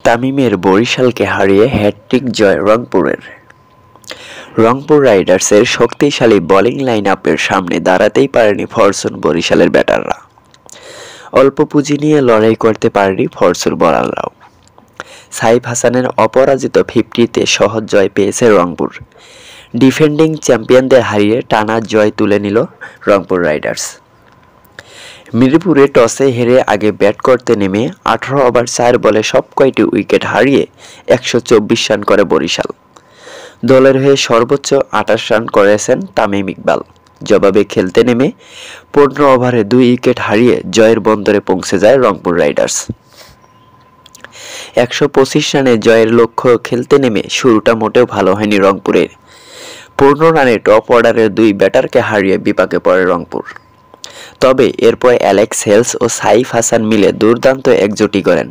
তামিমের বরিশালকে হারিয়ে হ্যাটট্রিক জয় রংপুরের। রংপুর রাইডার্সের শক্তিশালী বোলিং লাইন-আপের সামনে দাঁড়াতেই পারেনি ফরচুন বরিশালের ব্যাটাররা। অল্প পুঁজি নিয়ে লড়াই করতে পারেনি ফরচুন বোলাররাও। সাইফ হাসানের অপরাজিত 50-তে সহজ জয় পেয়েছে রংপুর। ডিফেন্ডিং চ্যাম্পিয়নদের হারিয়ে টানা জয় তুলে নিল রংপুর রাইডার্স। মিরপুরে টসে হেরে আগে ব্যাট করতে নেমে 18 ওভার 4 বলে সবকয়টি উইকেট হারিয়ে 124 রান করে বরিশাল। দলের হয়ে সর্বোচ্চ 28 রান করেছেন তামিম ইকবাল। জবাবে খেলতে নেমে 15 ওভারে 2 উইকেট হারিয়ে জয়ের বন্দরে পৌঁছে যায় রংপুর রাইডার্স। 125 রানে জয়ের লক্ষ্য খেলতে নেমে শুরুটা মোটেও ভালো হয়নি রংপুরের। 15 রানে টপ অর্ডারের 2 ব্যাটারকে হারিয়ে বিপাকে পড়ে রংপুর। তবে এরপর অ্যালেক্স হেলস ও সাইফ হাসান মিলে দুর্দান্ত এক জুটি করেন।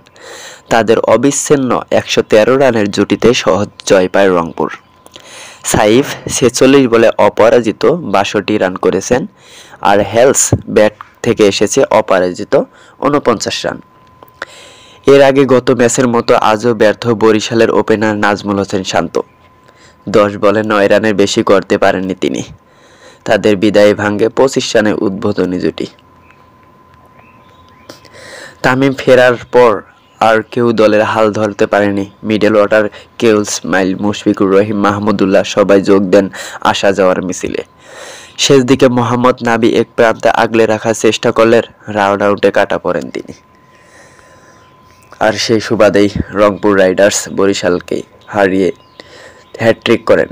তাদের অবিচ্ছিন্ন 113 রানের জুটিতে সহজ জয় পায় রংপুর। সাইফ 46 বলে অপরাজিত 62 রান করেছেন, আর হেলস ব্যাট থেকে এসেছে অপরাজিত 49 রান। এর আগে গত ম্যাচের মতো আজও ব্যর্থ বরিশালের ওপেনার নাজমুল হোসেন শান্ত। 10 বলে 9 রানের বেশি করতে পারেননি তিনি। তাদের বিদায়ে ভাঙে 25 রানে উদ্বোধনী জুটি। তামিম ফেরার পর আর কেউ দলের হাল ধরতে পারেনি। মিডল অর্ডার কেউল ইসমাইল, মুশফিকুর রহিম, মাহমুদুল্লাহ সবাই যোগ দেন আসা যাওয়ার মিছিলে। শেষ দিকে মোহাম্মদ নাবি এক প্রান্তে আগলে রাখার চেষ্টা করলেন, রান আউটে কাটা পড়েন তিনি। আর সেই সুবাদেই রংপুর রাইডার্স বরিশালকে হারিয়ে হ্যাটট্রিক করেন।